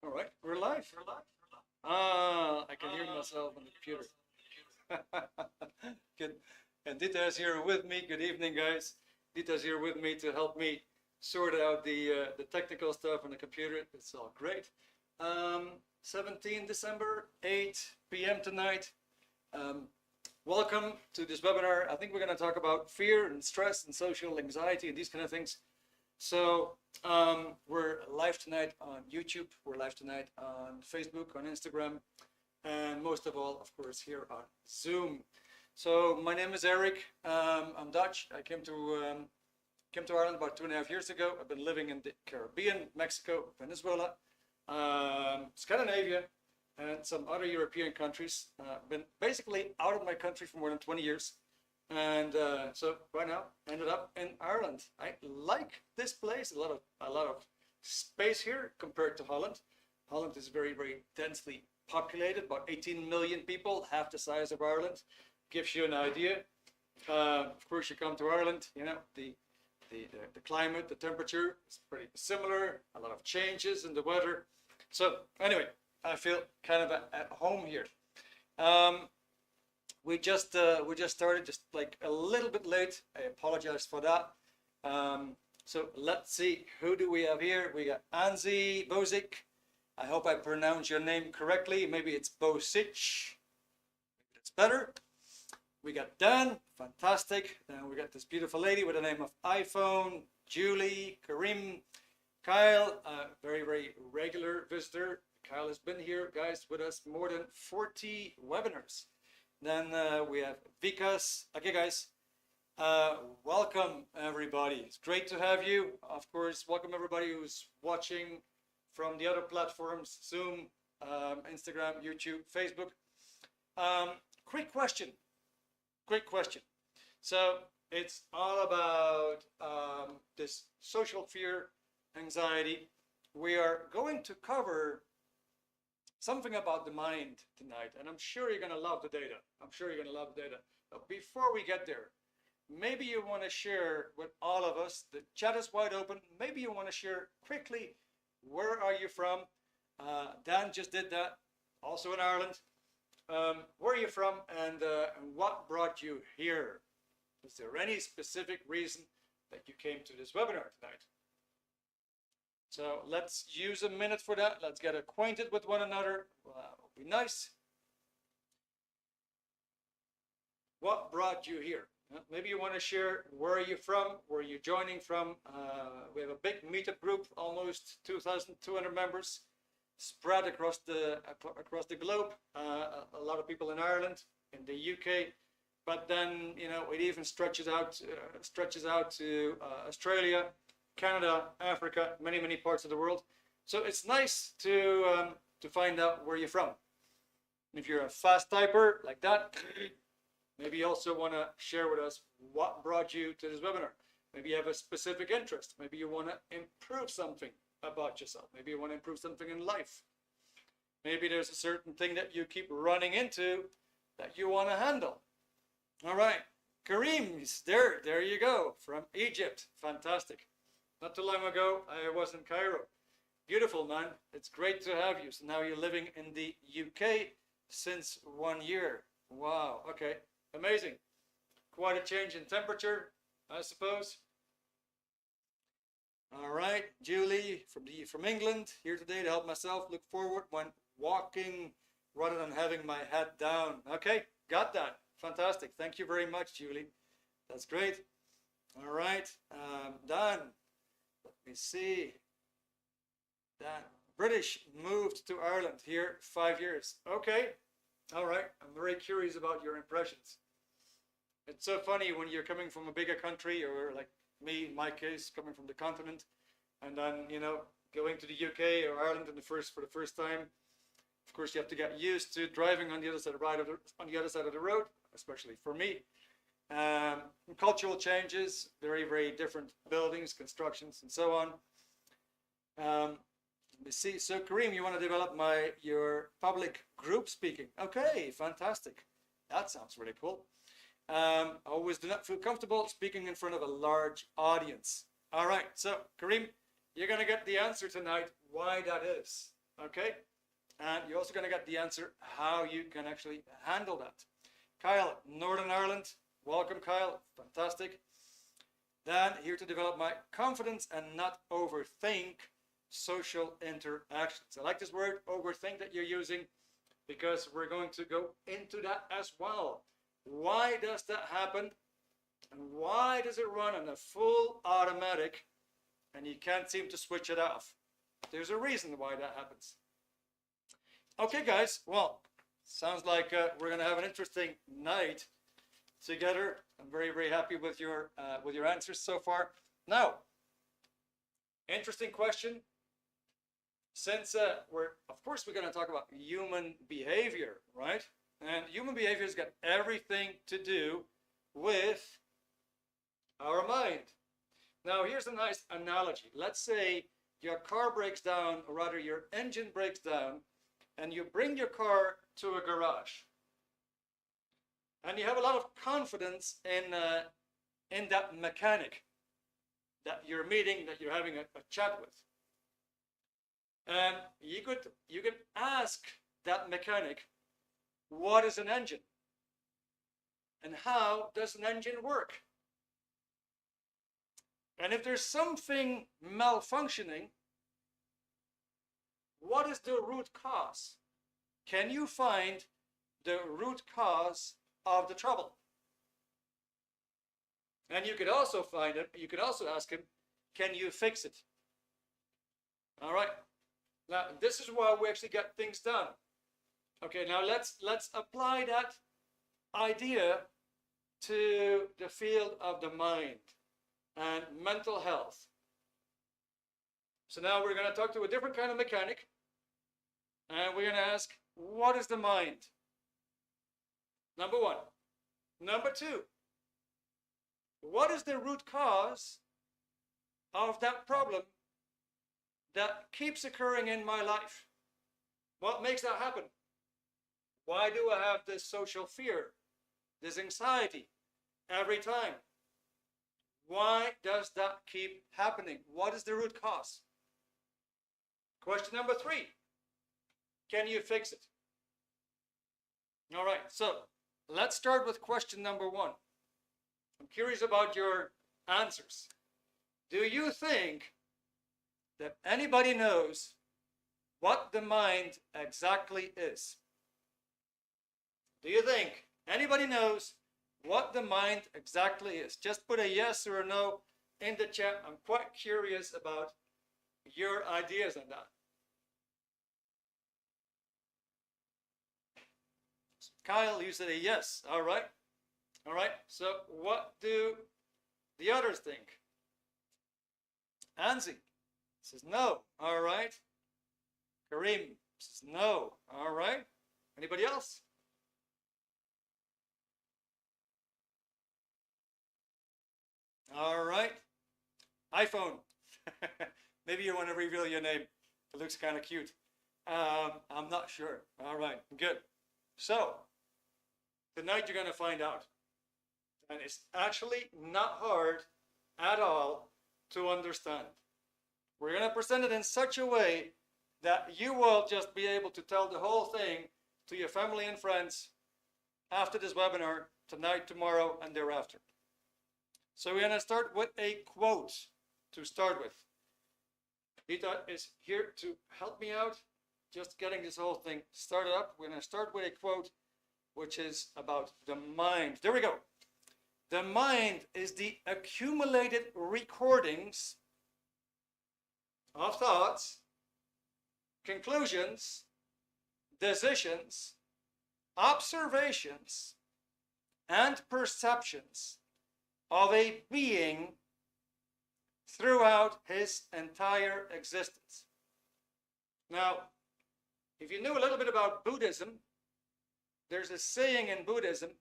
All right, we're live. Ah, I can hear myself on the computer. Good. And Dita is here with me. Good evening, guys. Dita is here with me to help me sort out the technical stuff on the computer. It's all great. 17 December, 8 p.m. tonight. Welcome to this webinar. I think we're going to talk about fear and stress and social anxiety and these kind of things. So we're live tonight on YouTube, we're live tonight on Facebook, on Instagram, and most of all, of course, here on Zoom. So my name is Erik. I'm Dutch. I came to Ireland about 2.5 years ago. I've been living in the Caribbean, Mexico, Venezuela, Scandinavia, and some other European countries. Been basically out of my country for more than 20 years. And so right now ended up in Ireland. I like this place, a lot of space here compared to Holland. Holland is very, very densely populated, about 18 million people, half the size of Ireland. Gives you an idea. Of course, you come to Ireland, you know, the climate, the temperature is pretty similar, a lot of changes in the weather. So anyway, I feel kind of at home here. We just started just like a little bit late. I apologize for that. So let's see, who do we have here? We got Anzi Bozic. I hope I pronounced your name correctly. Maybe it's Bosic. Maybe that's better. We got Dan, fantastic. Then we got this beautiful lady with the name of iPhone, Julie, Karim, Kyle, very, very regular visitor. Kyle has been here, guys, with us more than 40 webinars. Then we have Vikas. Okay, guys, welcome everybody. It's great to have you. Of course, welcome everybody who's watching from the other platforms, Zoom, Instagram, YouTube, Facebook. Quick question. So it's all about this social fear, anxiety. We are going to cover something about the mind tonight, and I'm sure you're going to love the data. But before we get there, maybe you want to share with all of us, the chat is wide open. Maybe you want to share quickly, where are you from? Dan just did that, also in Ireland. Where are you from, and what brought you here? Is there any specific reason that you came to this webinar tonight? So let's use a minute for that. Let's get acquainted with one another. That would be nice. What brought you here? Maybe you want to share, where are you from? Where are you joining from? We have a big meetup group, almost 2,200 members spread across the globe. A lot of people in Ireland, in the UK, but then, you know, it even stretches out to Australia, Canada, Africa, many parts of the world. So it's nice to find out where you're from. And if you're a fast typer like that, maybe you also want to share with us what brought you to this webinar. Maybe you have a specific interest. Maybe you want to improve something about yourself. Maybe you want to improve something in life. Maybe there's a certain thing that you keep running into that you want to handle. All right, Kareem's there. There you go, from Egypt. Fantastic. Not too long ago, I was in Cairo. Beautiful, man. It's great to have you. So now you're living in the UK since 1 year. Wow, okay, amazing. Quite a change in temperature, I suppose. All right, Julie from England, here today to help myself look forward when walking rather than having my head down. Okay, got that. Fantastic. Thank you very much, Julie. That's great. All right, Dan. Let me see. That British moved to Ireland here 5 years. Okay. All right. I'm very curious about your impressions. It's so funny when you're coming from a bigger country, or like me, in my case, coming from the continent, and then, you know, going to the UK or Ireland for the first time. Of course, you have to get used to driving on the other side of the road, especially for me. Cultural changes, very, very different buildings, constructions, and so on. Let me see. So, Kareem, you want to develop your public group speaking? Okay, fantastic. That sounds really cool. I always do not feel comfortable speaking in front of a large audience. All right, so Kareem, you're going to get the answer tonight why that is. Okay? And you're also going to get the answer how you can actually handle that. Kyle, Northern Ireland. Welcome, Kyle. Fantastic. Then here to develop my confidence and not overthink social interactions. I like this word, overthink, that you're using, because we're going to go into that as well. Why does that happen? And why does it run on a full automatic and you can't seem to switch it off? There's a reason why that happens. Okay, guys, well, sounds like we're going to have an interesting night together. I'm very, very happy with your answers so far. Now, interesting question. Since of course, we're going to talk about human behavior, right? And human behavior has got everything to do with our mind. Now, here's a nice analogy. Let's say your car breaks down, or rather your engine breaks down, and you bring your car to a garage. And you have a lot of confidence in that mechanic that you're meeting, that you're having a chat with. And you can ask that mechanic, what is an engine? And how does an engine work? And if there's something malfunctioning, what is the root cause? Can you find the root cause of the trouble? And you could also find it, you could also ask him, can you fix it? All right. Now, this is why we actually get things done. Okay, now let's apply that idea to the field of the mind and mental health. So now we're going to talk to a different kind of mechanic, and we're going to ask, what is the mind? Number one. Number two, what is the root cause of that problem that keeps occurring in my life? What makes that happen? Why do I have this social fear, this anxiety every time? Why does that keep happening? What is the root cause? Question number three, can you fix it? All right, so let's start with question number one. I'm curious about your answers. Do you think that anybody knows what the mind exactly is? Do you think anybody knows what the mind exactly is? Just put a yes or a no in the chat. I'm quite curious about your ideas on that. Kyle, you said a yes. All right. All right. So what do the others think? Anzi says no. All right. Kareem says no. All right. Anybody else? All right. iPhone. Maybe you want to reveal your name. It looks kind of cute. I'm not sure. All right. Good. So tonight you're going to find out. And it's actually not hard at all to understand. We're going to present it in such a way that you will just be able to tell the whole thing to your family and friends after this webinar, tonight, tomorrow, and thereafter. So we're going to start with a quote to start with. Rita is here to help me out, just getting this whole thing started up. We're going to start with a quote which is about the mind. There we go. The mind is the accumulated recordings of thoughts, conclusions, decisions, observations, and perceptions of a being throughout his entire existence. Now, if you knew a little bit about Buddhism, there's a saying in Buddhism,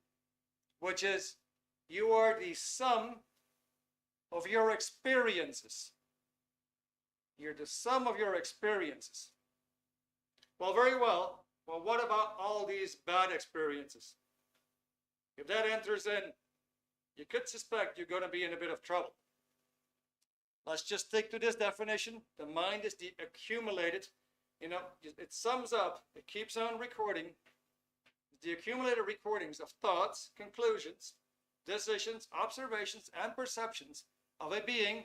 which is, you are the sum of your experiences. You're the sum of your experiences. Well, very well. Well, what about all these bad experiences? If that enters in, you could suspect you're going to be in a bit of trouble. Let's just stick to this definition. The mind is the accumulated. you know, it sums up, it keeps on recording the accumulated recordings of thoughts, conclusions, decisions, observations, and perceptions of a being,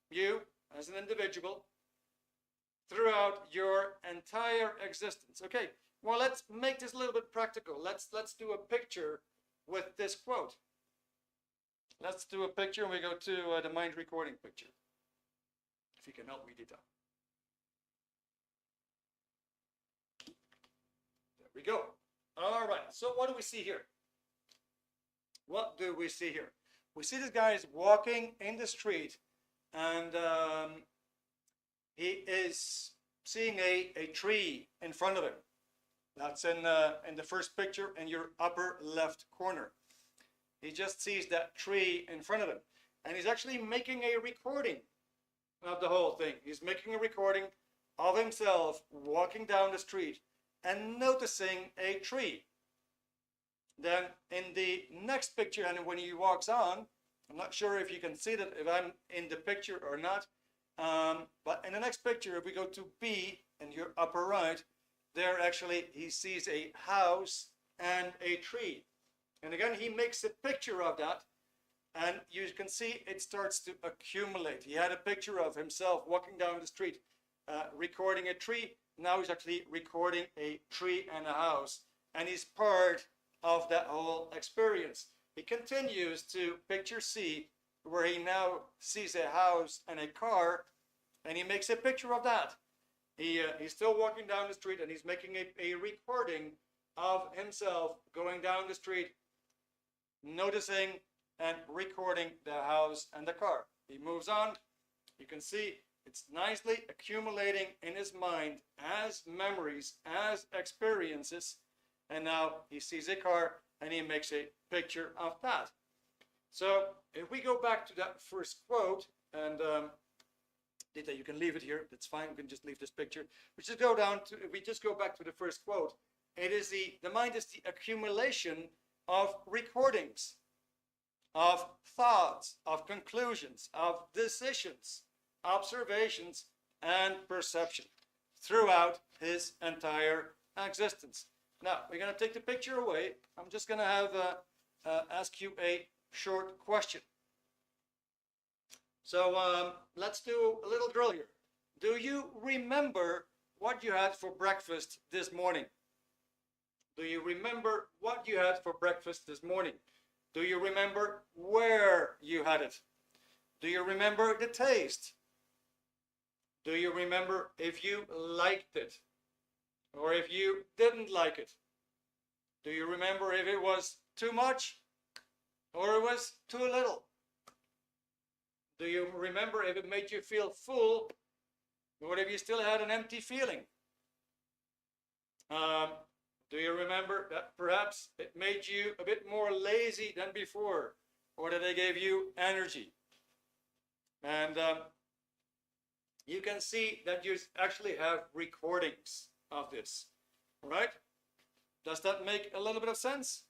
you as an individual, throughout your entire existence. Okay, well, let's make this a little bit practical. Let's do a picture with this quote. Let's do a picture, and we go to the mind recording picture. If you can help me, Dita. There we go. All right, so what do we see here? What do we see here? We see this guy is walking in the street, and he is seeing a tree in front of him. That's in the first picture in your upper left corner. He just sees that tree in front of him, and he's actually making a recording of the whole thing. He's making a recording of himself walking down the street and noticing a tree. Then in the next picture, and when he walks on, I'm not sure if you can see that, if I'm in the picture or not, but in the next picture, if we go to B in your upper right, there actually he sees a house and a tree. And again, he makes a picture of that, and you can see it starts to accumulate. He had a picture of himself walking down the street, recording a tree. Now he's actually recording a tree and a house, and he's part of that whole experience. He continues to picture C, where he now sees a house and a car, and he makes a picture of that. He's still walking down the street, and he's making a recording of himself going down the street, noticing and recording the house and the car. He moves on. You can see it's nicely accumulating in his mind as memories, as experiences, and now he sees a car and he makes a picture of that. So if we go back to that first quote, and Dita, you can leave it here, that's fine, we can just leave this picture. We just go down to, if we just go back to the first quote, it is the mind is the accumulation of recordings, of thoughts, of conclusions, of decisions, observations, and perception throughout his entire existence. Now, we're going to take the picture away. I'm just going to have ask you a short question. So let's do a little drill here. Do you remember what you had for breakfast this morning? Do you remember what you had for breakfast this morning? Do you remember where you had it? Do you remember the taste? Do you remember if you liked it or if you didn't like it? Do you remember if it was too much or it was too little? Do you remember if it made you feel full or if you still had an empty feeling? Do you remember that perhaps it made you a bit more lazy than before, or that it gave you energy? And you can see that you actually have recordings of this, right? Does that make a little bit of sense?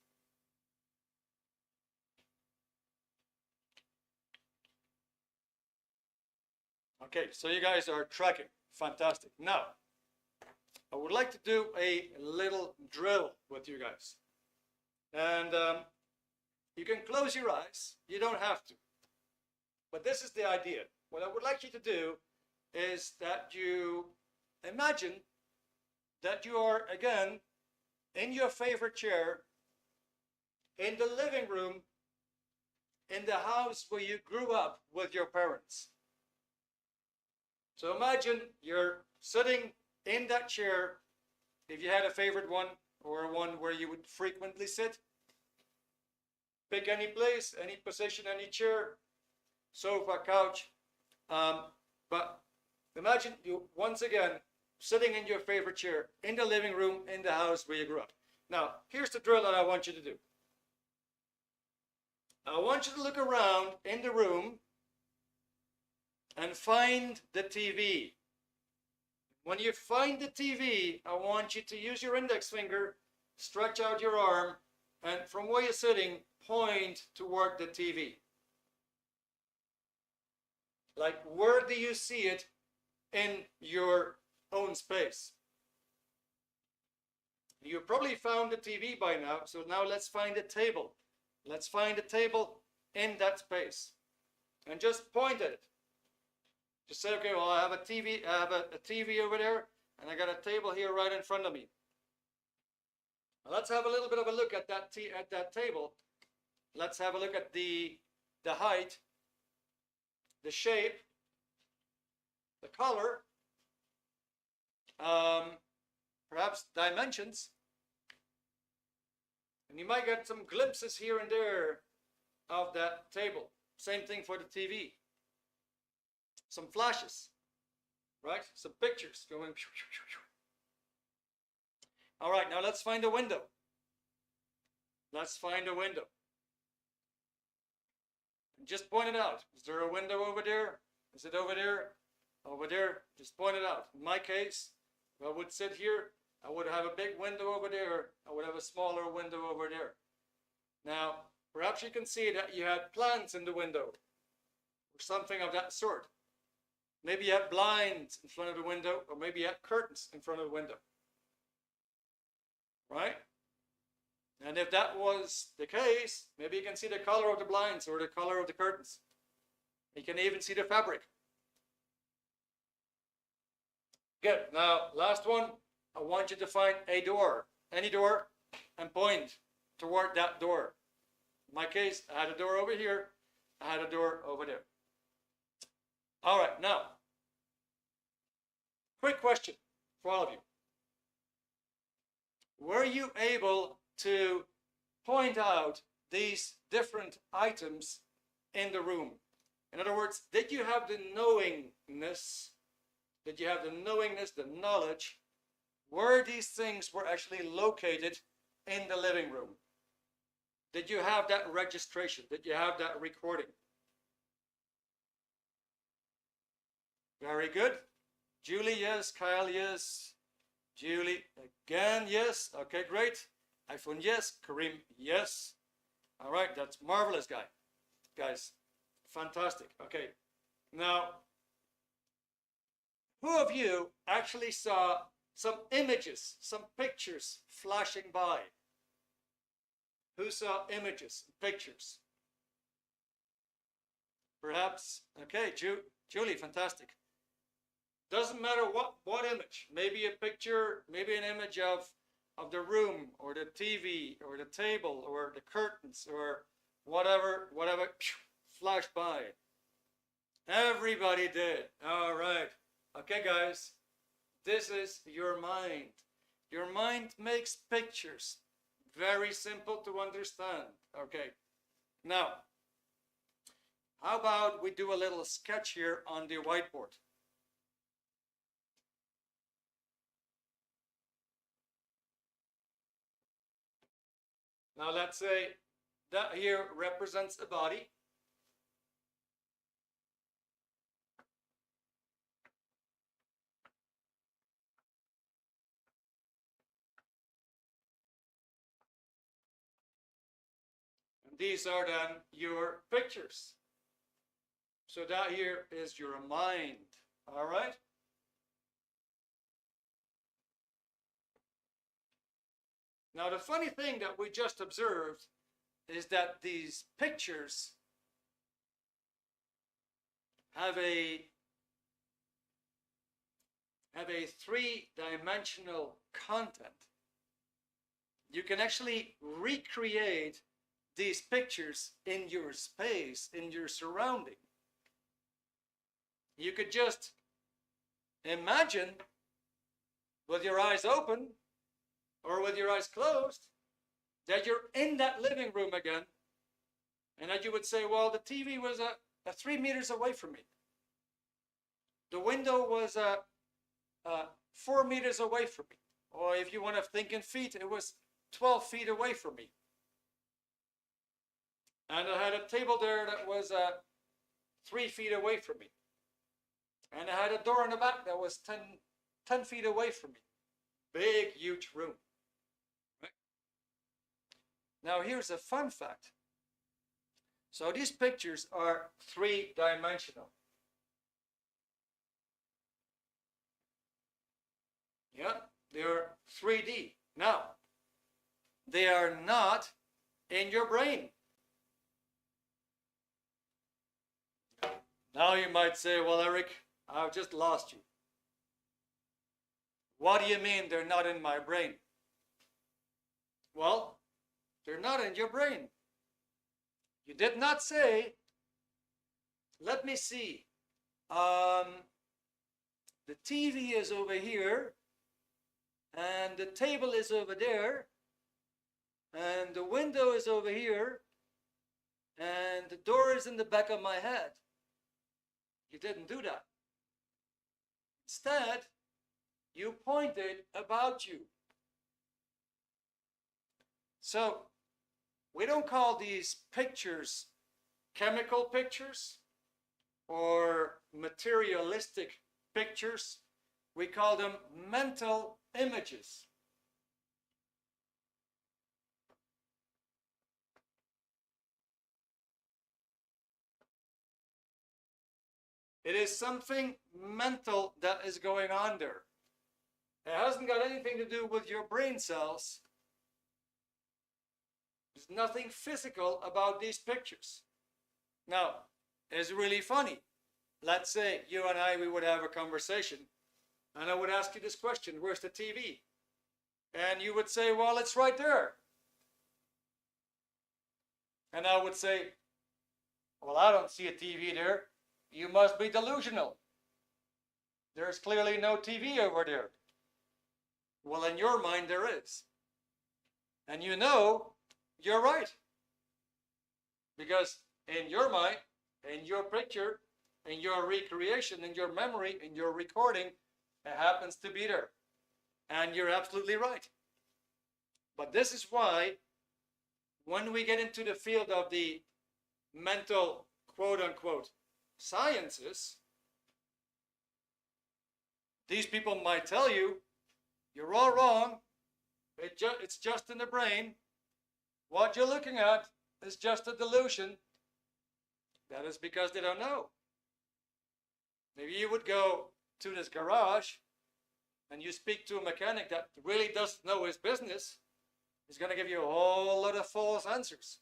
Okay, so you guys are tracking. Fantastic. Now, I would like to do a little drill with you guys. And you can close your eyes. You don't have to. But this is the idea. What I would like you to do is that you imagine that you are, again, in your favorite chair, in the living room, in the house where you grew up with your parents. So imagine you're sitting in that chair, if you had a favorite one or one where you would frequently sit. Pick any place, any position, any chair, sofa, couch. But imagine you once again sitting in your favorite chair in the living room in the house where you grew up. Now, here's the drill that I want you to do. I want you to look around in the room and find the TV. When you find the TV, I want you to use your index finger, stretch out your arm, and from where you're sitting, point toward the TV. Like, where do you see it in your own space? You probably found the TV by now, so now let's find a table. Let's find a table in that space. And just point at it. Just say, okay, well, I have a TV, a TV over there, and I got a table here right in front of me. Now let's have a little bit of a look at that table. Let's have a look at the height, the shape, the color, perhaps dimensions. And you might get some glimpses here and there of that table. Same thing for the TV. Some flashes, right? Some pictures going. All right, now let's find a window. Let's find a window. Just point it out. Is there a window over there? Is it over there? Over there? Just point it out. In my case, if I would sit here, I would have a big window over there. I would have a smaller window over there. Now, perhaps you can see that you had plants in the window or something of that sort. Maybe you had blinds in front of the window, or maybe you had curtains in front of the window. Right? And if that was the case, maybe you can see the color of the blinds or the color of the curtains. You can even see the fabric. Good. Now, last one. I want you to find a door, any door, and point toward that door. In my case, I had a door over here. I had a door over there. All right. Now, quick question for all of you. Were you able to point out these different items in the room? In other words, did you have the knowingness, the knowledge, where these things were actually located in the living room? Did you have that registration? Did you have that recording? Very good. Julie, yes. Kyle, yes. Julie, again, yes. Okay, great. iPhone, yes. Kareem, yes. All right, that's marvelous, guys. Fantastic. Okay, now, who of you actually saw some images, some pictures flashing by? Who saw images, pictures? Perhaps, okay, Julie, fantastic. Doesn't matter what image. Maybe a picture, maybe an image of the room or the TV or the table or the curtains or whatever flashed by. Everybody did. All right. Okay, guys. This is your mind. Your mind makes pictures. Very simple to understand. Okay. Now, how about we do a little sketch here on the whiteboard? Now let's say that here represents a body. And these are then your pictures. So that here is your mind. All right? Now, the funny thing that we just observed is that these pictures have a three-dimensional content. You can actually recreate these pictures in your space, in your surrounding. You could just imagine with your eyes open or with your eyes closed that you're in that living room again, and that you would say, well, the TV was 3 meters away from me. The window was 4 meters away from me. Or if you want to think in feet, it was 12 feet away from me. And I had a table there that was 3 feet away from me. And I had a door in the back that was 10 feet away from me. Big, huge room. Right? Now here's a fun fact. So these pictures are three-dimensional. Yeah, they're 3D. Now, they are not in your brain. Now you might say, well, Erik, I've just lost you. What do you mean they're not in my brain? Well, they're not in your brain. You did not say, let me see, the TV is over here, and the table is over there, and the window is over here, and the door is in the back of my head. You didn't do that. Instead, you pointed about you. So, we don't call these pictures chemical pictures or materialistic pictures. We call them mental images. It is something mental that is going on there. It hasn't got anything to do with your brain cells. There's nothing physical about these pictures. Now, it's really funny. Let's say you and I, we would have a conversation, and I would ask you this question, where's the TV? And you would say, well, it's right there. And I would say, well, I don't see a TV there. You must be delusional. There's clearly no TV over there. Well, in your mind, there is. And you know, you're right. Because in your mind, in your picture, in your recreation, in your memory, in your recording, it happens to be there. And you're absolutely right. But this is why, when we get into the field of the mental, quote-unquote, sciences, these people might tell you, you're all wrong. It's just in the brain. What you're looking at is just a delusion. That is because they don't know. Maybe you would go to this garage and you speak to a mechanic that really doesn't know his business. He's going to give you a whole lot of false answers.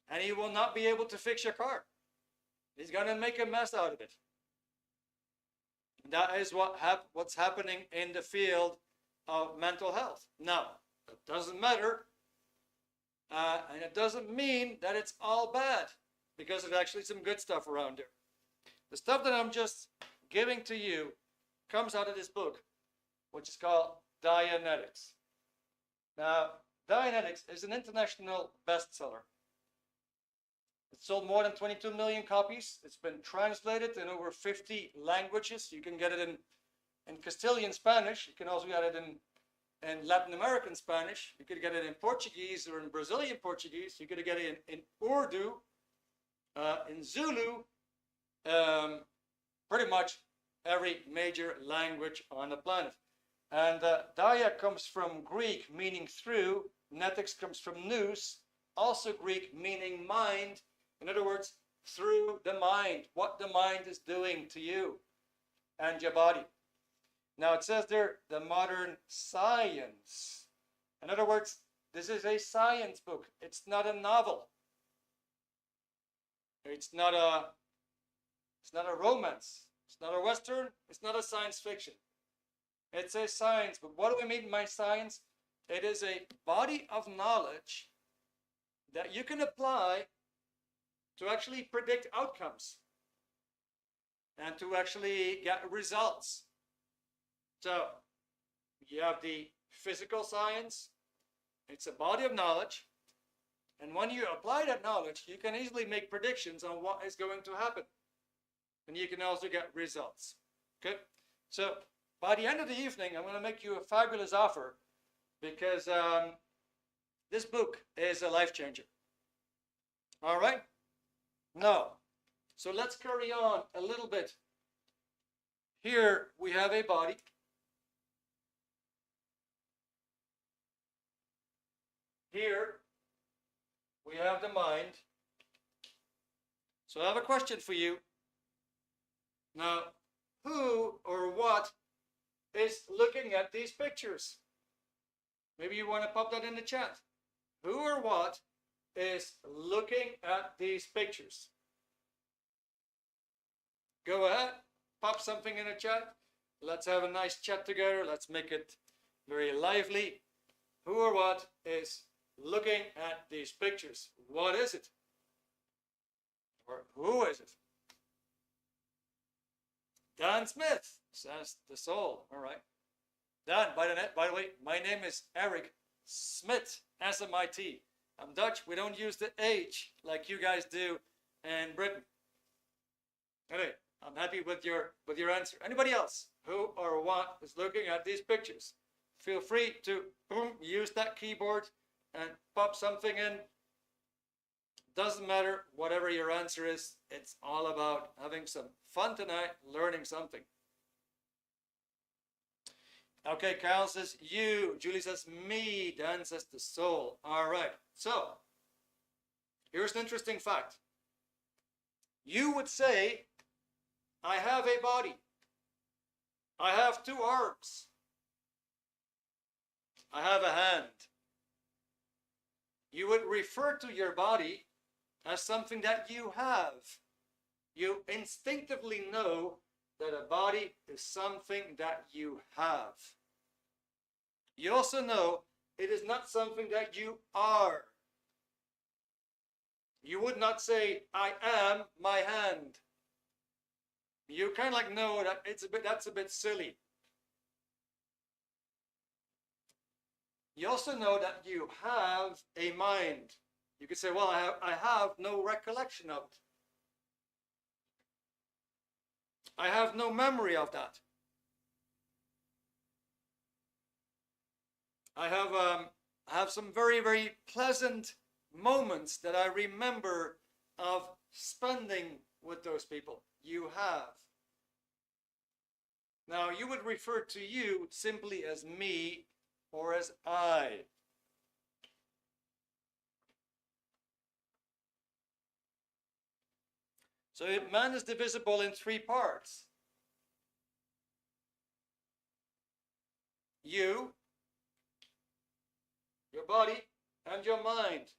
And he will not be able to fix your car. He's going to make a mess out of it. And that is what's happening in the field of mental health. Now, it doesn't matter. And it doesn't mean that it's all bad, because there's actually some good stuff around there. The stuff that I'm just giving to you comes out of this book, which is called Dianetics. Now, Dianetics is an international bestseller. It sold more than 22 million copies. It's been translated in over 50 languages. You can get it in Castilian Spanish. You can also get it in Latin American Spanish. You could get it in Portuguese or in Brazilian Portuguese. You could get it in Urdu, in Zulu, pretty much every major language on the planet. And dia comes from Greek, meaning through. Netics comes from nous, also Greek, meaning mind. In other words, through the mind, what the mind is doing to you and your body. Now it says there, the modern science. In other words, this is a science book. It's not a novel. It's not a romance. It's not a Western. It's not a science fiction. It's a science book. What do we mean by science? It is a body of knowledge that you can apply to actually predict outcomes and to actually get results. So you have the physical science. It's a body of knowledge. And when you apply that knowledge, you can easily make predictions on what is going to happen. And you can also get results. Okay? So by the end of the evening, I'm going to make you a fabulous offer, because this book is a life changer. All right? Now, so let's carry on a little bit. Here we have a body. Here we have the mind. So I have a question for you. Now, who or what is looking at these pictures? Maybe you want to pop that in the chat. Who or what is looking at these pictures? Go ahead, pop something in the chat. Let's have a nice chat together. Let's make it very lively. Who or what is looking at these pictures? What is it? Or who is it? Dan Smith says the soul. All right. Dan, by the way, my name is Erik Smit, S-M-I-T. I'm Dutch. We don't use the H like you guys do in Britain. Anyway, I'm happy with your answer. Anybody else who or what is looking at these pictures? Feel free to use that keyboard and pop something in. Doesn't matter whatever your answer is. It's all about having some fun tonight, learning something. Okay, Kyle says you. Julie says me. Dan says the soul. All right. So, here's an interesting fact. You would say, I have a body. I have 2 arms. I have a hand. You would refer to your body as something that you have. You instinctively know that a body is something that you have. You also know it is not something that you are. You would not say, I am my hand. You kind of like know that that's a bit silly. You also know that you have a mind. You could say, well, I have no recollection of it. I have no memory of that. I have some very, very pleasant moments that I remember of spending with those people. You have. Now, you would refer to you simply as me or as I. So man is divisible in 3 parts. You, your body, and your mind.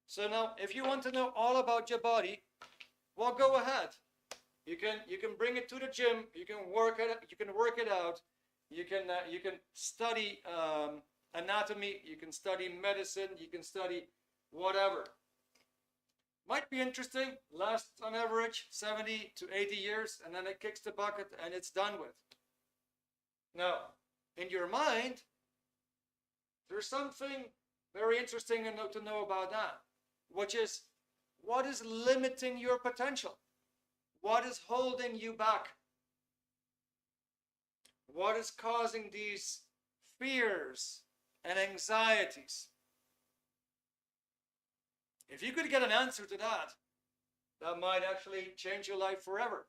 So now, if you want to know all about your body, well, go ahead. You can bring it to the gym. You can work it. You can work it out. You can study anatomy. You can study medicine. You can study whatever. Might be interesting. Lasts on average 70 to 80 years, and then it kicks the bucket and it's done with. Now, in your mind, there's something very interesting to know about that, which is what is limiting your potential? What is holding you back? What is causing these fears and anxieties? If you could get an answer to that, that might actually change your life forever.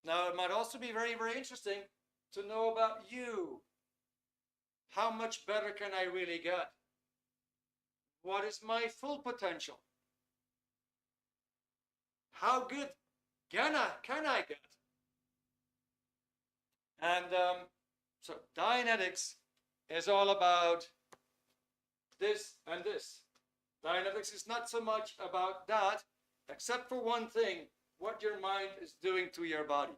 Now, it might also be very, very interesting to know about you. How much better can I really get? What is my full potential? How good can I get? And so Dianetics is all about this and this. Dianetics is not so much about that, except for one thing, what your mind is doing to your body.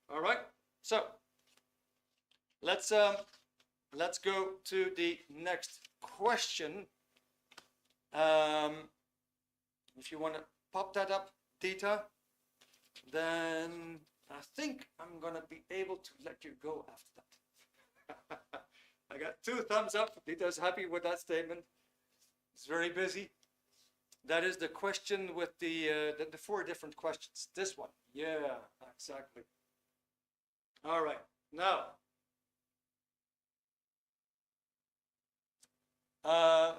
All right? So, let's go to the next question. If you want to pop that up, Dita, then I think I'm going to be able to let you go after that. I got 2 thumbs up. Dita's happy with that statement. It's very busy. That is the question with the 4 different questions. This one. Yeah, exactly. All right. Now,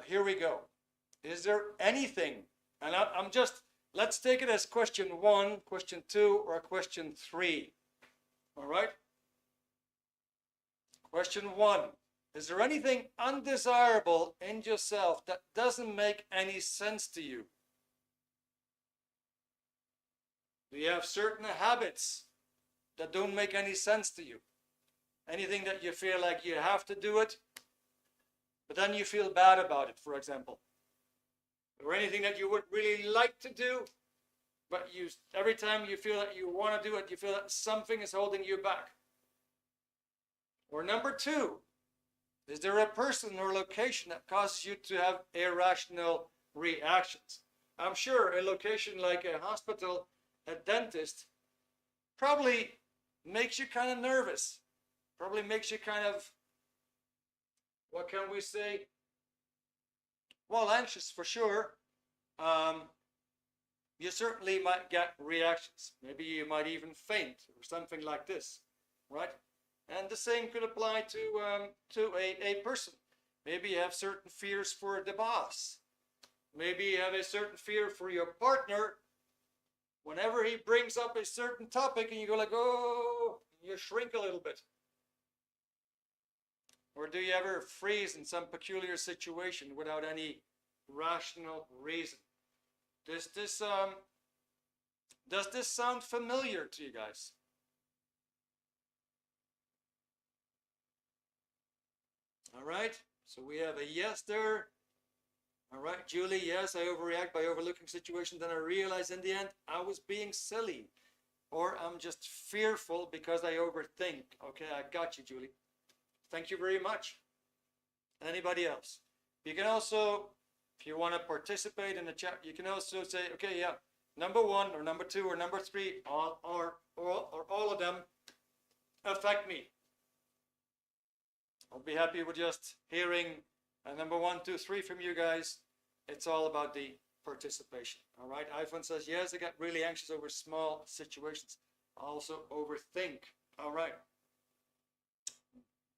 here we go. Is there anything, and I'm just, let's take it as question 1, question 2, or question 3. All right? Question 1. Is there anything undesirable in yourself that doesn't make any sense to you? Do you have certain habits that don't make any sense to you? Anything that you feel like you have to do it, but then you feel bad about it, for example. Or anything that you would really like to do, but every time you feel that you want to do it, you feel that something is holding you back. Or number two, is there a person or location that causes you to have irrational reactions? I'm sure a location like a hospital, a dentist, probably makes you kind of nervous. Probably makes you kind of, what can we say? Well, anxious for sure. You certainly might get reactions. Maybe you might even faint or something like this, right? And the same could apply to a person. Maybe you have certain fears for the boss. Maybe you have a certain fear for your partner. Whenever he brings up a certain topic and you go like, oh, you shrink a little bit. Or do you ever freeze in some peculiar situation without any rational reason? Does this sound familiar to you guys? All right, so we have a yes there. All right, Julie, yes, I overreact by overlooking situations. Then I realize in the end I was being silly, or I'm just fearful because I overthink. Okay, I got you, Julie. Thank you very much. Anybody else? You can also, if you want to participate in the chat, you can also say, okay, yeah, number one or number two or number three, or all of them affect me. I'll be happy with just hearing number 1, 2, 3 from you guys. It's all about the participation. All right. iPhone says, yes, I get really anxious over small situations. I also overthink. All right.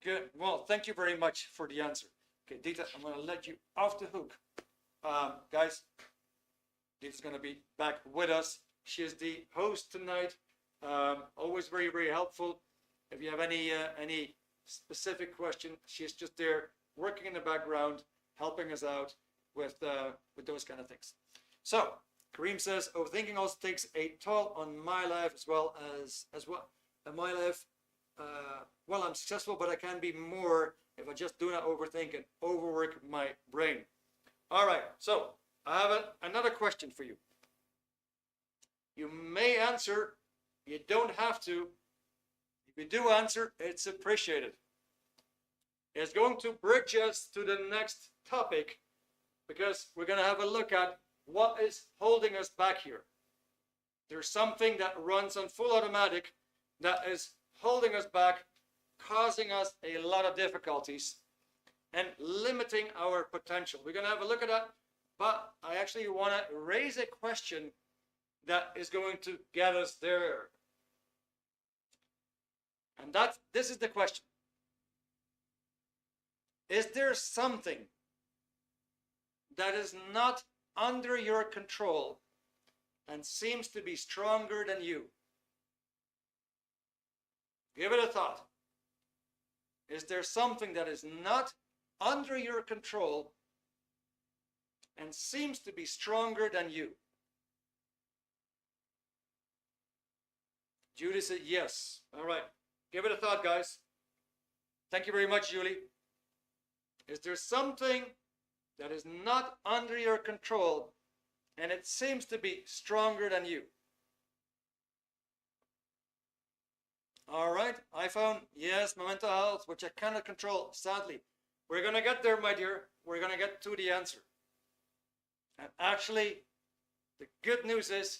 Good. Well, thank you very much for the answer. Okay, Dita, I'm going to let you off the hook. Guys, Dita's going to be back with us. She is the host tonight. Always very, very helpful. If you have any specific question, she's just there working in the background, helping us out with those kind of things. So Kareem says, overthinking also takes a toll on my life as well. In my life, well, I'm successful, but I can be more if I just do not overthink and overwork my brain. All right, so I have another question for you. You may answer, you don't have to. If you do answer, it's appreciated. It's going to bridge us to the next topic because we're going to have a look at what is holding us back here. There's something that runs on full automatic that is holding us back, causing us a lot of difficulties and limiting our potential. We're going to have a look at that, but I actually want to raise a question that is going to get us there. And this is the question. Is there something that is not under your control and seems to be stronger than you? Give it a thought. Is there something that is not under your control and seems to be stronger than you? Julie said yes. All right. Give it a thought, guys. Thank you very much, Julie. Is there something that is not under your control and it seems to be stronger than you? All right, iPhone, yes, my mental health, which I cannot control, sadly. We're going to get there, my dear. We're going to get to the answer. And actually, the good news is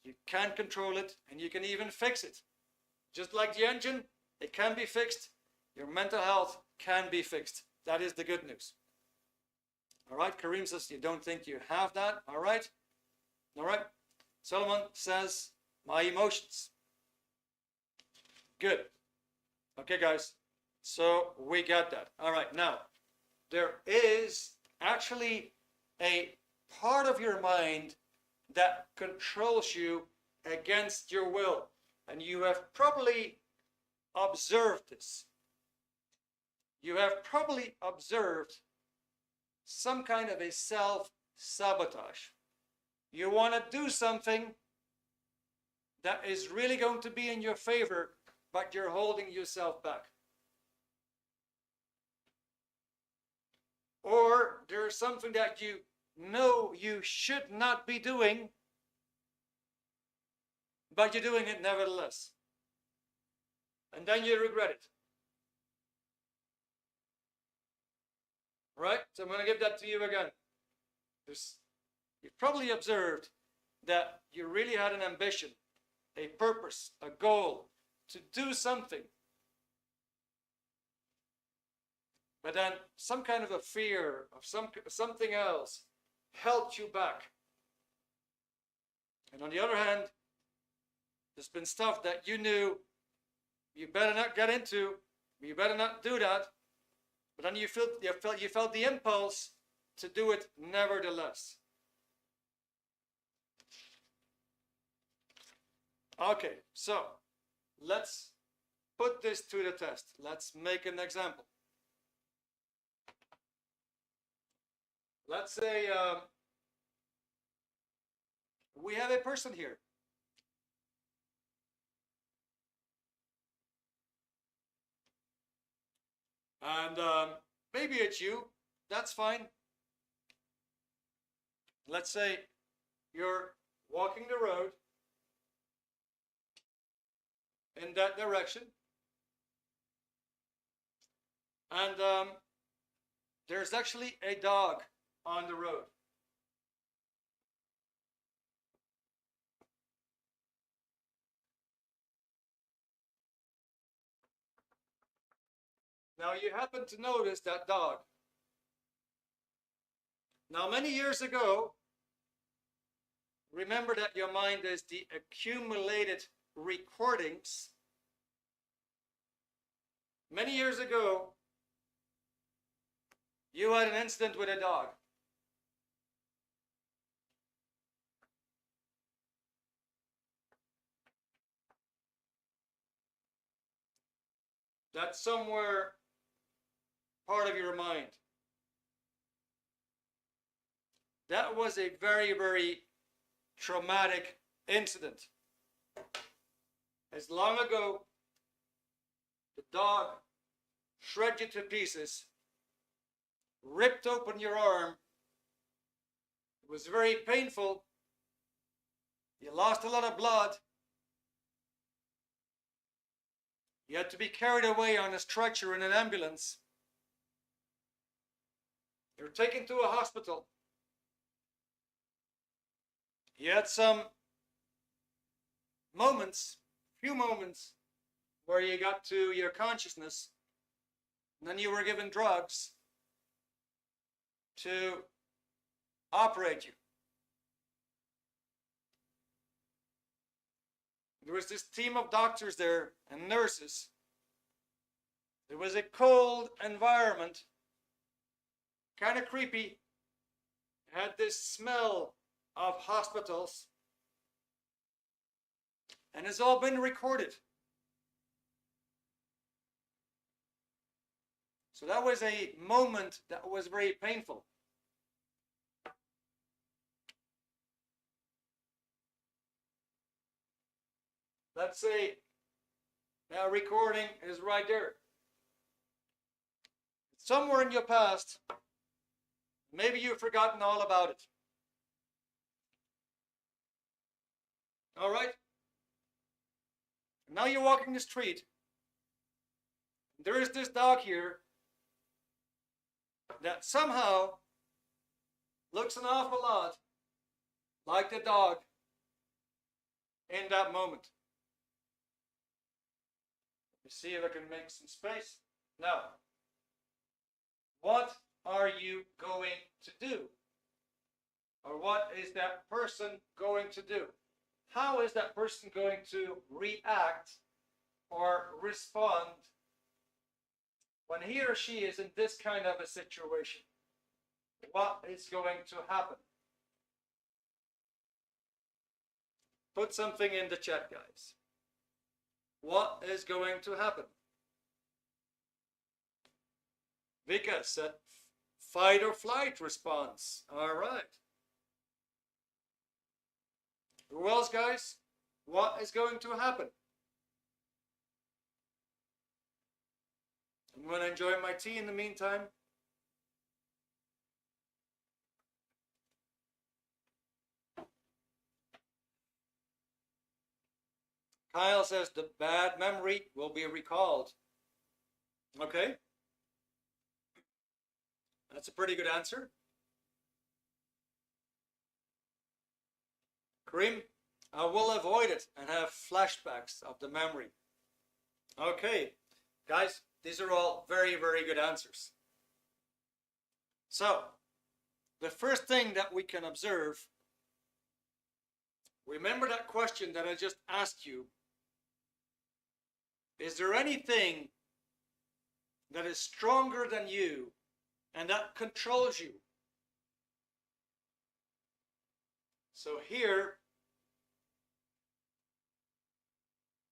you can control it and you can even fix it. Just like the engine, it can be fixed. Your mental health can be fixed. That is the good news. All right, Kareem says you don't think you have that. All right. All right. Solomon says my emotions. Good. Okay, guys. So we got that. All right. Now, there is actually a part of your mind that controls you against your will. And you have probably observed this. You have probably observed some kind of a self-sabotage. You want to do something that is really going to be in your favor, but you're holding yourself back. there's something that you know you should not be doing, but you're doing it nevertheless. And then you regret it. Right? So I'm going to give that to you again. You've probably observed that you really had an ambition, a purpose, a goal to do something. But then some kind of a fear of something else held you back. And on the other hand, there's been stuff that you knew you better not get into, you better not do that, but then you felt the impulse to do it nevertheless. Okay, so let's put this to the test. Let's make an example. Let's say we have a person here. And maybe it's you. That's fine. Let's say you're walking the road in that direction. And there's actually a dog on the road. Now you happen to notice that dog. Now many years ago, remember that your mind is the accumulated recordings. Many years ago, you had an incident with a dog. That's somewhere part of your mind. That was a very, very traumatic incident. As long ago, the dog shred you to pieces, ripped open your arm. It was very painful. You lost a lot of blood. You had to be carried away on a stretcher in an ambulance. You were taken to a hospital. You had some moments, few moments, where you got to your consciousness, and then you were given drugs to operate you. There was this team of doctors there and nurses. There was a cold environment, kind of creepy. It had this smell of hospitals, and it's all been recorded. So that was a moment that was very painful. Let's say that recording is right there. Somewhere in your past, maybe you've forgotten all about it. All right? Now you're walking the street. There is this dog here that somehow looks an awful lot like the dog in that moment. Let me see if I can make some space. Now, what are you going to do? Or what is that person going to do? How is that person going to react or respond when he or she is in this kind of a situation? What is going to happen? Put something in the chat, guys. What is going to happen? Vika said fight or flight response. All right. Who else, guys? What is going to happen? I'm going to enjoy my tea in the meantime. Kyle says the bad memory will be recalled. Okay. That's a pretty good answer. Kareem, I will avoid it and have flashbacks of the memory. Okay, guys, these are all very, very good answers. So, the first thing that we can observe, remember that question that I just asked you. Is there anything that is stronger than you and that controls you? So here,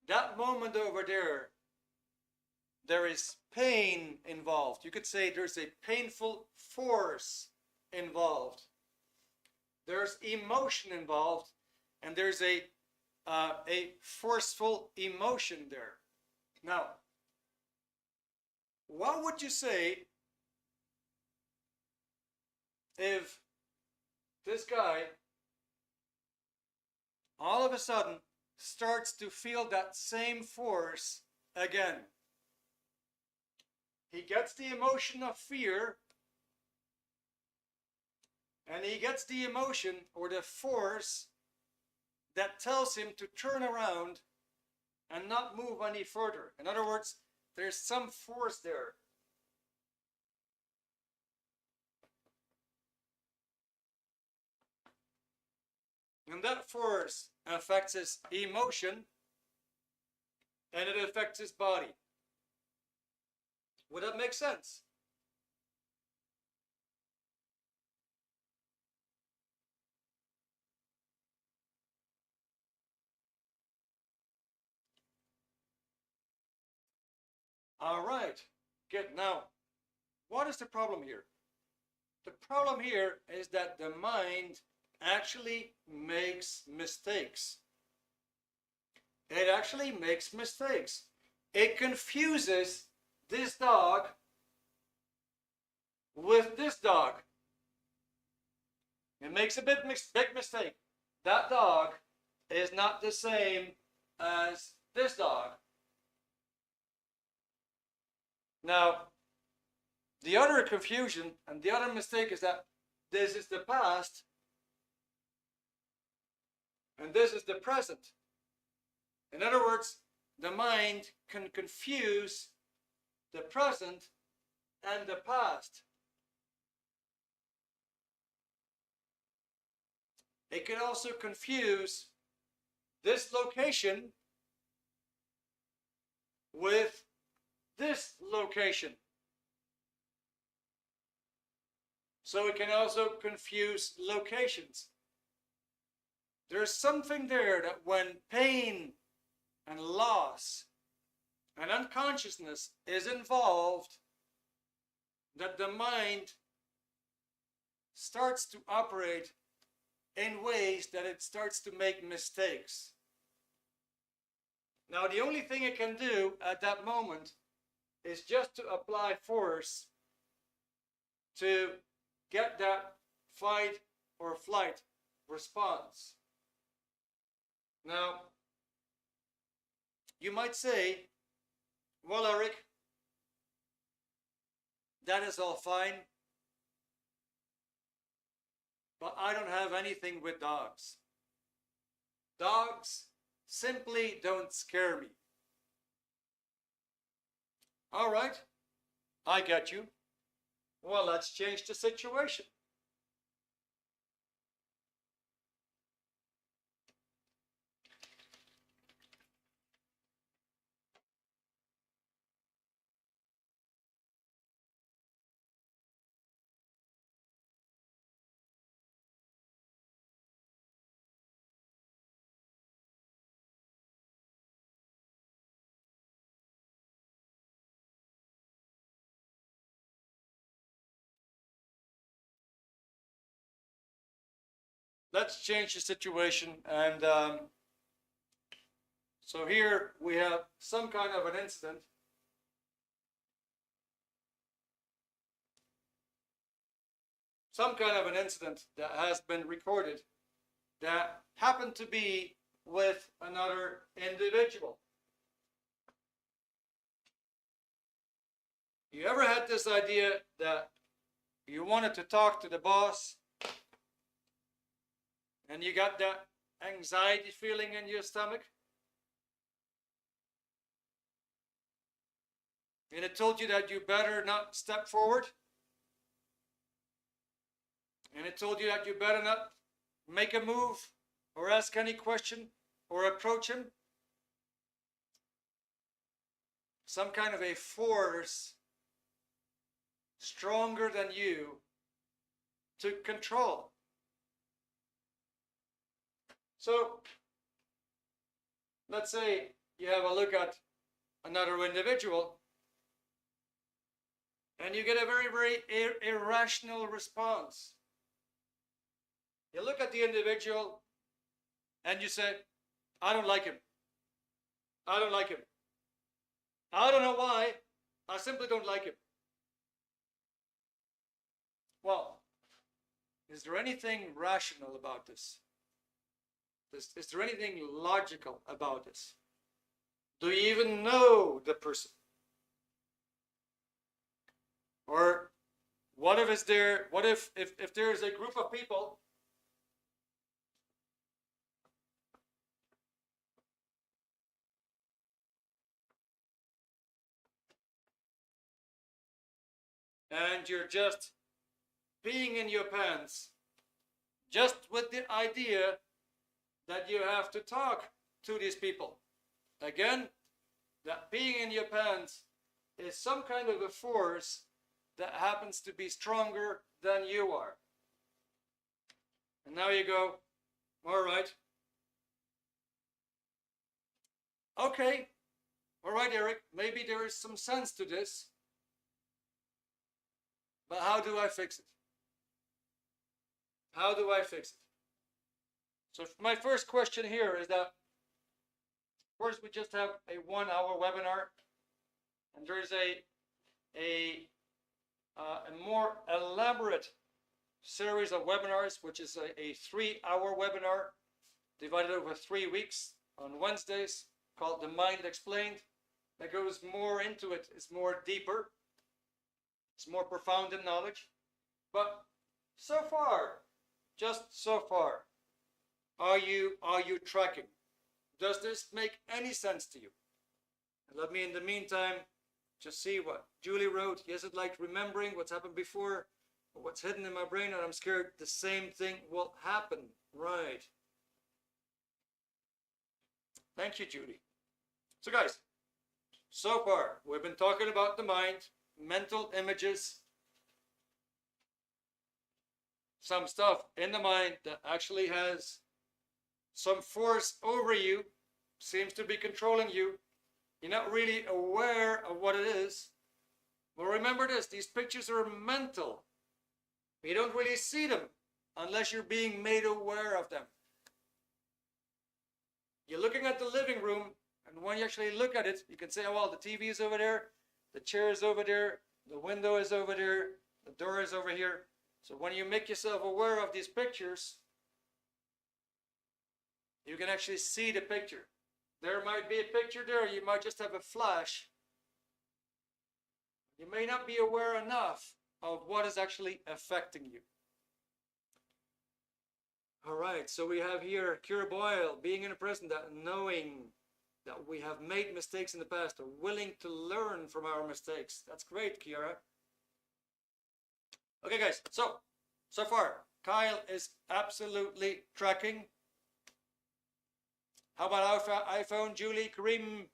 that moment over there, there is pain involved. You could say there's a painful force involved. There's emotion involved, and there's a forceful emotion there. Now, what would you say if this guy all of a sudden starts to feel that same force again? He gets the emotion of fear, and he gets the emotion or the force that tells him to turn around and not move any further. In other words, there's some force there. And that force affects his emotion, and it affects his body. Would that make sense? All right, good. Now, what is the problem here? The problem here is that the mind actually makes mistakes. It actually makes mistakes. It confuses this dog with this dog. It makes a big mistake. That dog is not the same as this dog. Now, the other confusion and the other mistake is that this is the past and this is the present. In other words, the mind can confuse the present and the past. It can also confuse this location with this location. So it can also confuse locations. There's something there that when pain and loss and unconsciousness is involved, that the mind starts to operate in ways that it starts to make mistakes. Now, the only thing it can do at that moment is just to apply force to get that fight or flight response. Now, you might say, well, Erik, that is all fine, but I don't have anything with dogs. Dogs simply don't scare me. All right, I get you. Well, let's change the situation. Let's change the situation, and so here we have some kind of an incident. Some kind of an incident that has been recorded that happened to be with another individual. You ever had this idea that you wanted to talk to the boss and you got that anxiety feeling in your stomach? And it told you that you better not step forward? And it told you that you better not make a move or ask any question or approach him? Some kind of a force stronger than you took control. So, let's say you have a look at another individual and you get a very, very irrational response. You look at the individual and you say, I don't like him. I don't like him. I don't know why. I simply don't like him. Well, is there anything rational about this? Is there anything logical about this? Do you even know the person? Or what if it's there? What if there's a group of people and you're just peeing in your pants just with the idea that you have to talk to these people? Again, that peeing in your pants is some kind of a force that happens to be stronger than you are. And now you go, all right. Okay, all right, Erik, maybe there is some sense to this, but how do I fix it? How do I fix it? So my first question here is that, of course, we just have a 1-hour webinar, and there is a more elaborate series of webinars, which is a 3-hour webinar divided over 3 weeks on Wednesdays, called The Mind Explained, that goes more into it. It's more deeper. It's more profound in knowledge. But so far, just so far, are you tracking? Does this make any sense to you? And let me, in the meantime, just see what Julie wrote. Yes, I'd like remembering what's happened before, or what's hidden in my brain, and I'm scared the same thing will happen. Right. Thank you, Julie. So guys, so far, we've been talking about the mind, mental images, some stuff in the mind that actually has some force over you, seems to be controlling you. You're not really aware of what it is. But remember this, these pictures are mental. You don't really see them unless you're being made aware of them. You're looking at the living room, and when you actually look at it, you can say, oh, well, the TV is over there, the chair is over there, the window is over there, the door is over here. So when you make yourself aware of these pictures, you can actually see the picture. There might be a picture there, you might just have a flash. You may not be aware enough of what is actually affecting you. All right, so we have here Kira Boyle, being in a present, that knowing that we have made mistakes in the past, are willing to learn from our mistakes. That's great, Kira. Okay, guys, so far, Kyle is absolutely tracking. How about iPhone, Julie, Kareem,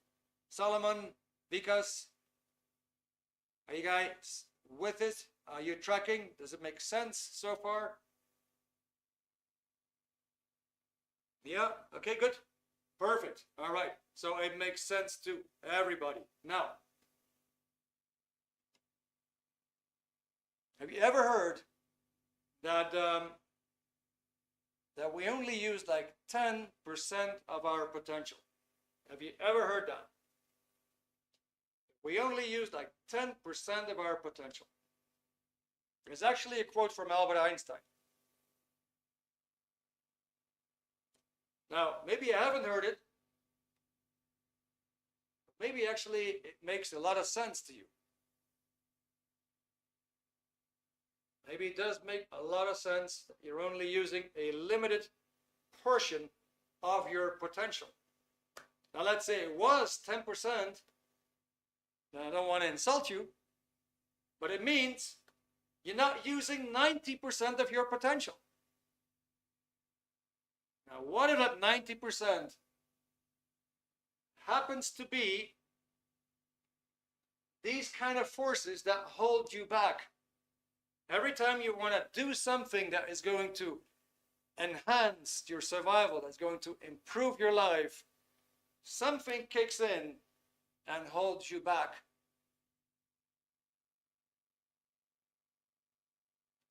Solomon, Vikas? Are you guys with it? Are you tracking? Does it make sense so far? Yeah, okay, good. Perfect. All right, so it makes sense to everybody. Now, have you ever heard that that we only use like 10% of our potential? Have you ever heard that? We only use like 10% of our potential. There's actually a quote from Albert Einstein. Now, maybe you haven't heard it. Maybe actually it makes a lot of sense to you. Maybe it does make a lot of sense that you're only using a limited portion of your potential. Now, let's say it was 10%. Now, I don't want to insult you, but it means you're not using 90% of your potential. Now, what if that 90% happens to be these kind of forces that hold you back? Every time you want to do something that is going to enhance your survival, that's going to improve your life, something kicks in and holds you back.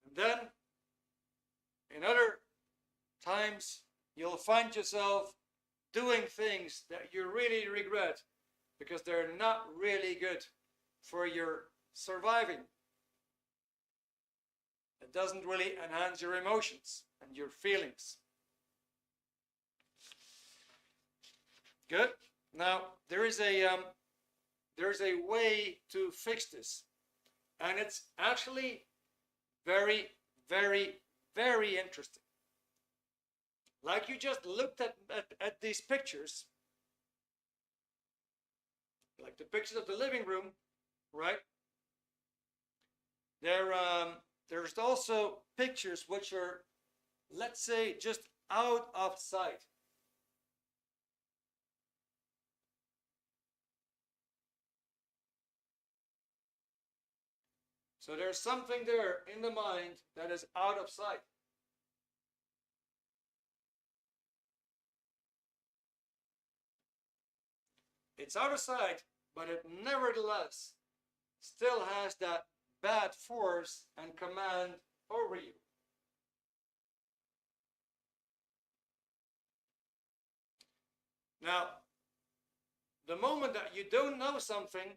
And then, in other times, you'll find yourself doing things that you really regret because they're not really good for your surviving. It doesn't really enhance your emotions and your feelings. Good. Now, there's a way to fix this, and it's actually very, very, very interesting. Like you just looked at these pictures, like the pictures of the living room, right? There's also pictures which are, let's say, just out of sight. So there's something there in the mind that is out of sight. It's out of sight, but it nevertheless still has that bad force and command over you. Now, the moment that you don't know something,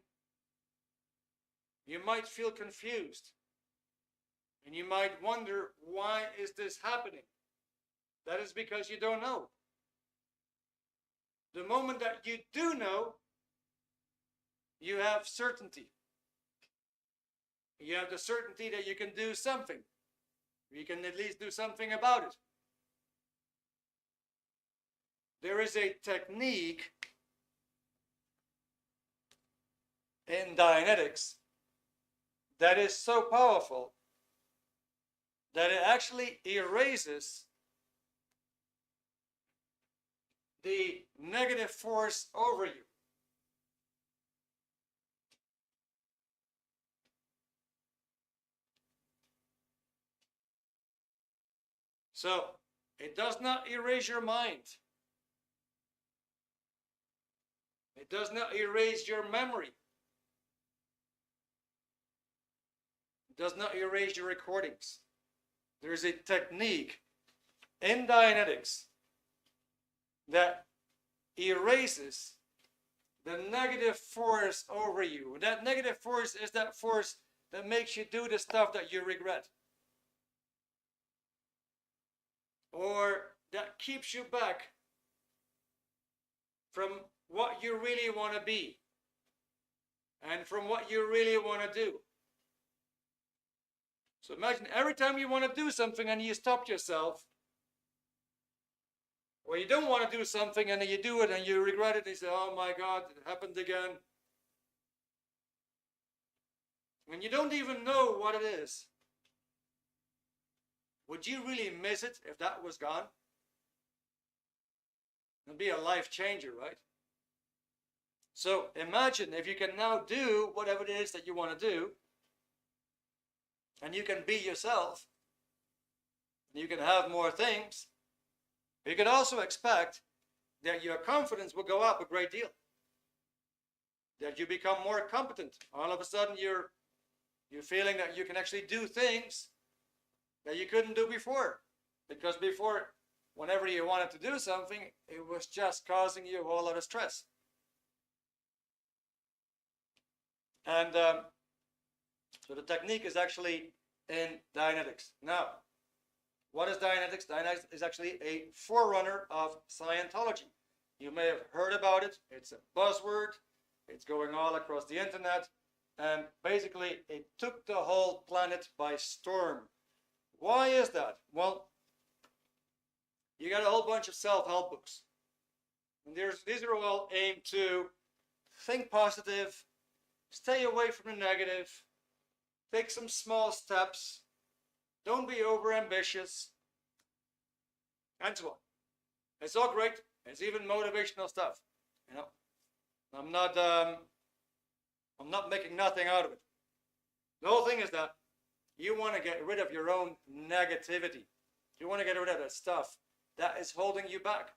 you might feel confused. And you might wonder, why is this happening? That is because you don't know. The moment that you do know, you have certainty. You have the certainty that you can do something. You can at least do something about it. There is a technique in Dianetics that is so powerful that it actually erases the negative force over you. So it does not erase your mind. It does not erase your memory. It does not erase your recordings. There is a technique in Dianetics that erases the negative force over you. That negative force is that force that makes you do the stuff that you regret, or that keeps you back from what you really want to be and from what you really want to do. So imagine every time you want to do something and you stop yourself, or you don't want to do something and then you do it and you regret it and you say, oh my God, it happened again. When you don't even know what it is, would you really miss it if that was gone? It'd be a life changer, right? So imagine if you can now do whatever it is that you want to do, and you can be yourself, you can have more things. You can also expect that your confidence will go up a great deal, that you become more competent. All of a sudden you're feeling that you can actually do things that you couldn't do before, because before, whenever you wanted to do something, it was just causing you a whole lot of stress. And so the technique is actually in Dianetics. Now, What is Dianetics? Dianetics is actually a forerunner of Scientology. You may have heard about it. It's a buzzword. It's going all across the internet. And basically, it took the whole planet by storm. Why is that? Well, you got a whole bunch of self-help books. And these are all aimed to think positive, stay away from the negative, take some small steps, don't be overambitious, and so on. It's all great. It's even motivational stuff. You know, I'm not making nothing out of it. The whole thing is that you want to get rid of your own negativity. You want to get rid of that stuff that is holding you back,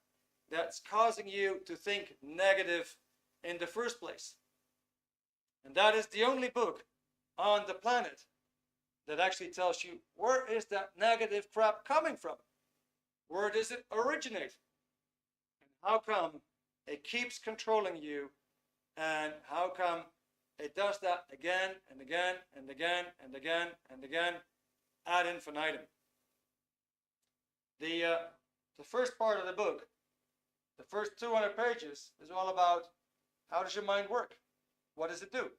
that's causing you to think negative in the first place. And that is the only book on the planet that actually tells you, where is that negative crap coming from? Where does it originate? And how come it keeps controlling you? And how come it does that again and again and again and again and again ad infinitum? The first part of the book, the first 200 pages, is all about how does your mind work? What does it do?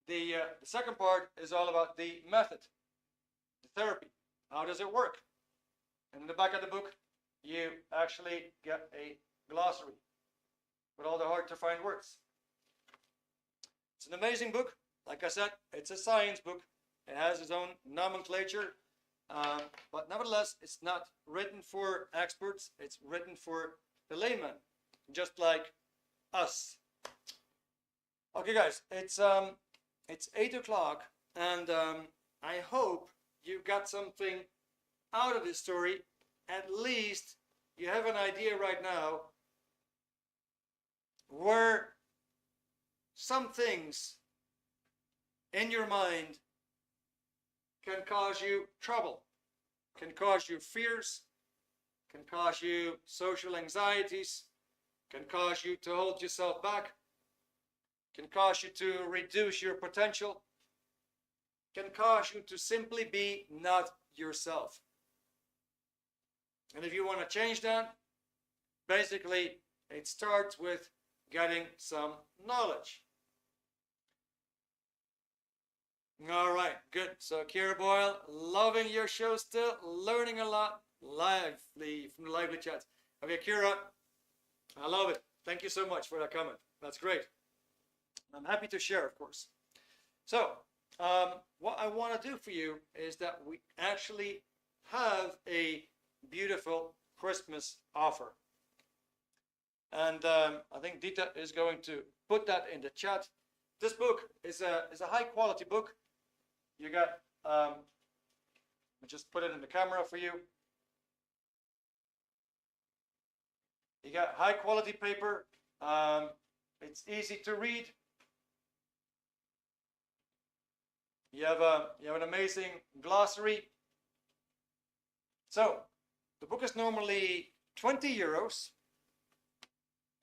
The second part is all about the method, the therapy. How does it work? And in the back of the book, you actually get a glossary with all the hard to find words. It's an amazing book. Like I said, it's a science book. It has its own nomenclature. But nevertheless, it's not written for experts. It's written for the layman, just like us. Okay, guys, it's 8 o'clock, and I hope you got something out of this story. At least you have an idea right now where some things in your mind can cause you trouble, can cause you fears, can cause you social anxieties, can cause you to hold yourself back, can cause you to reduce your potential, can cause you to simply be not yourself. And if you want to change that, basically it starts with getting some knowledge. All right, good. So Kira Boyle, loving your show still, learning a lot, lively from the lively chats. Okay, Kira, I love it. Thank you so much for that comment. That's great. I'm happy to share, of course. So, what I want to do for you is that we actually have a beautiful Christmas offer. And I think Dita is going to put that in the chat. This book is a high quality book. You got, I'll just put it in the camera for you. You got high quality paper. It's easy to read. You have an amazing glossary. So the book is normally 20 euros,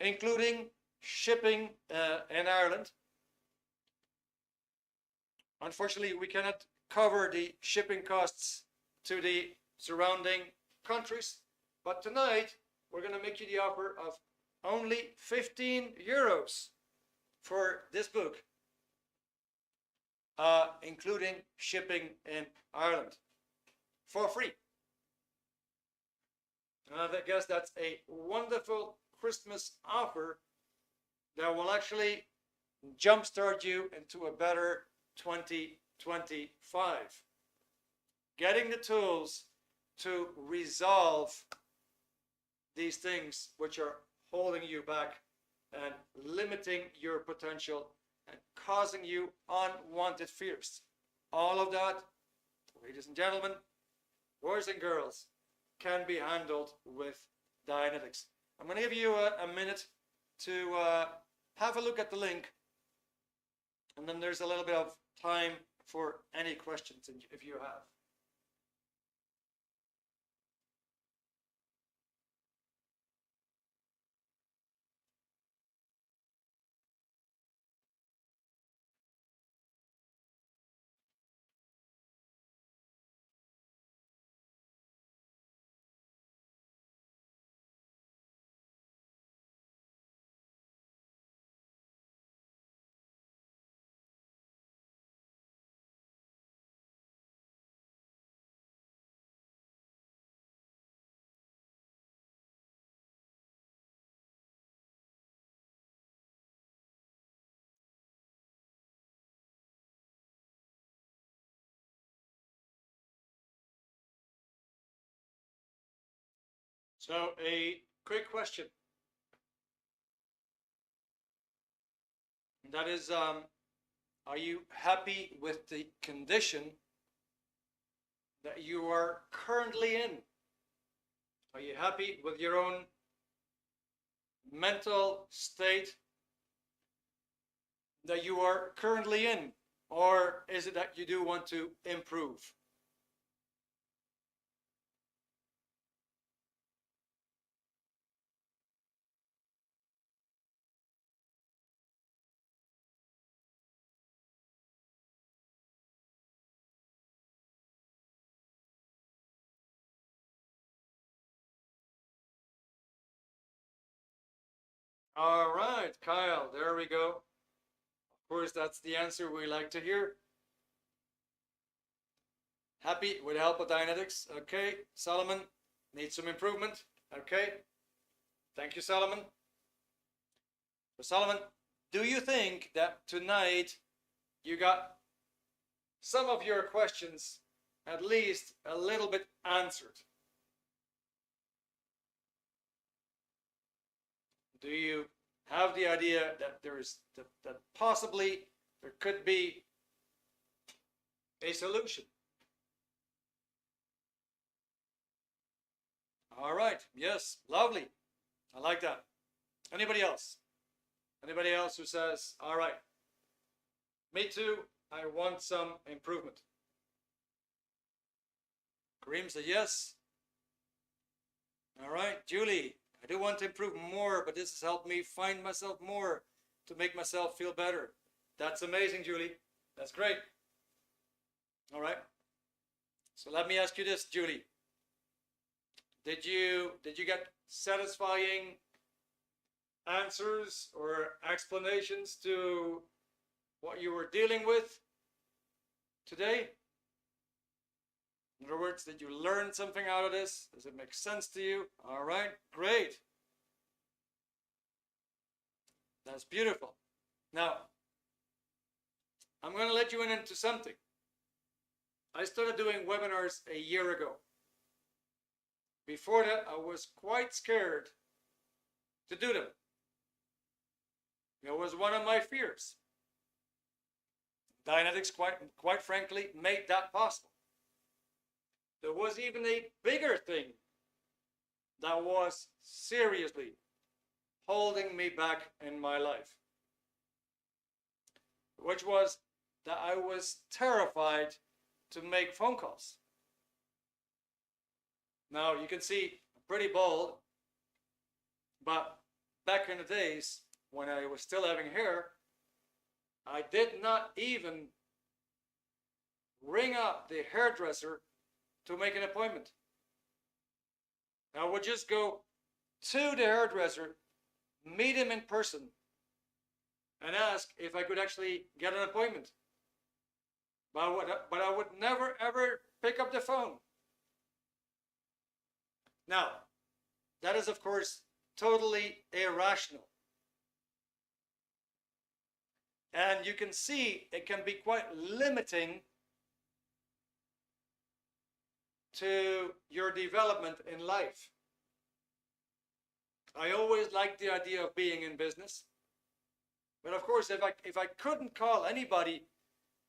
including shipping in Ireland. Unfortunately, we cannot cover the shipping costs to the surrounding countries, but tonight we're going to make you the offer of only 15 euros for this book, including shipping in Ireland, for free. And I guess that's a wonderful Christmas offer that will actually jumpstart you into a better 2025. Getting the tools to resolve these things which are holding you back and limiting your potential and causing you unwanted fears. All of that, ladies and gentlemen, boys and girls, can be handled with Dianetics. I'm going to give you a minute to have a look at the link, and then there's a little bit of time for any questions if you have. So a quick question. That is, are you happy with the condition that you are currently in? Are you happy with your own mental state that you are currently in? Or is it that you do want to improve? All right, Kyle, there we go. Of course, that's the answer we like to hear. Happy with the help of Dianetics. Okay, Solomon needs some improvement. Okay, thank you, Solomon. So, Solomon, do you think that tonight you got some of your questions at least a little bit answered? Do you have the idea that that possibly there could be a solution? All right. Yes. Lovely. I like that. Anybody else? Anybody else who says, all right, me too, I want some improvement? Kareem said yes. All right. Julie, I do want to improve more, but this has helped me find myself more to make myself feel better. That's amazing, Julie. That's great. All right. So let me ask you this, Julie. Did you get satisfying answers or explanations to what you were dealing with today? In other words, did you learn something out of this? Does it make sense to you? All right, great. That's beautiful. Now, I'm going to let you in into something. I started doing webinars a year ago. Before that, I was quite scared to do them. It was one of my fears. Dianetics, quite frankly, made that possible. There was even a bigger thing that was seriously holding me back in my life, which was that I was terrified to make phone calls. Now, you can see I'm pretty bold, but back in the days when I was still having hair, I did not even ring up the hairdresser to make an appointment. I would just go to the hairdresser, meet him in person, and ask if I could actually get an appointment. But I would never ever pick up the phone. Now, that is of course totally irrational. And you can see it can be quite limiting to your development in life. I always liked the idea of being in business. But of course, if I couldn't call anybody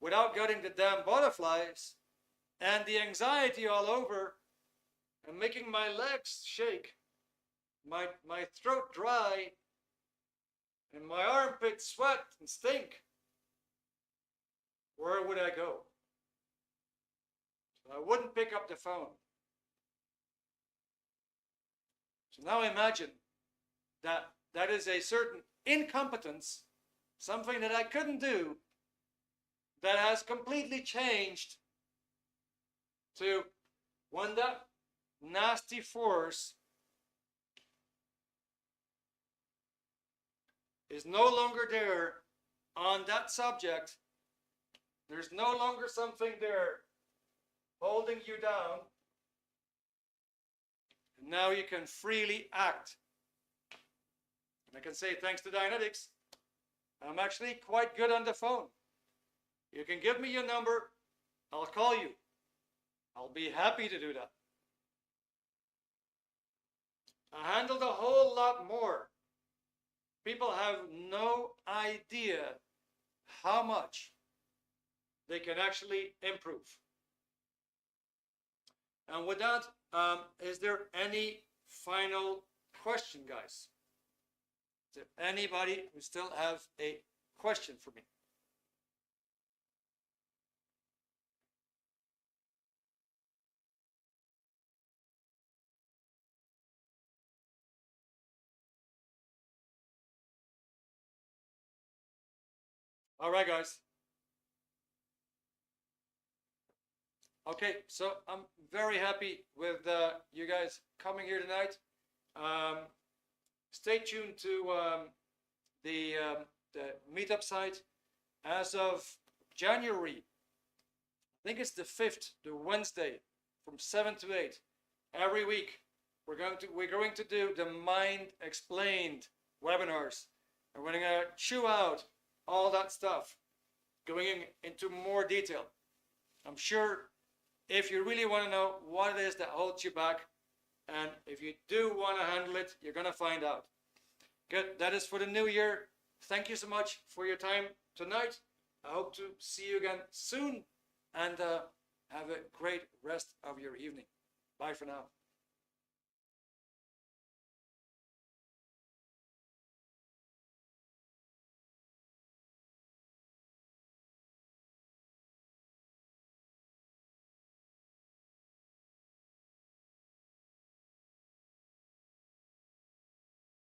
without getting the damn butterflies and the anxiety all over and making my legs shake, my throat dry, and my armpits sweat and stink, where would I go? So I wouldn't pick up the phone. So now imagine that is a certain incompetence, something that I couldn't do, that has completely changed to when that nasty force is no longer there on that subject. There's no longer something there holding you down. And now you can freely act. And I can say, thanks to Dianetics, I'm actually quite good on the phone. You can give me your number, I'll call you. I'll be happy to do that. I handled a whole lot more. People have no idea how much they can actually improve. And with that, is there any final question, guys? Is there anybody who still have a question for me? All right, guys. Okay, so I'm very happy with you guys coming here tonight. Stay tuned to the meetup site. As of January, I think it's the 5th, the Wednesday, from 7 to 8, every week, we're going to do the Mind Explained webinars, and we're going to chew out all that stuff, going into more detail. I'm sure if you really want to know what it is that holds you back, and if you do want to handle it, you're going to find out. Good. That is for the new year. Thank you so much for your time tonight. I hope to see you again soon, and have a great rest of your evening. Bye for now.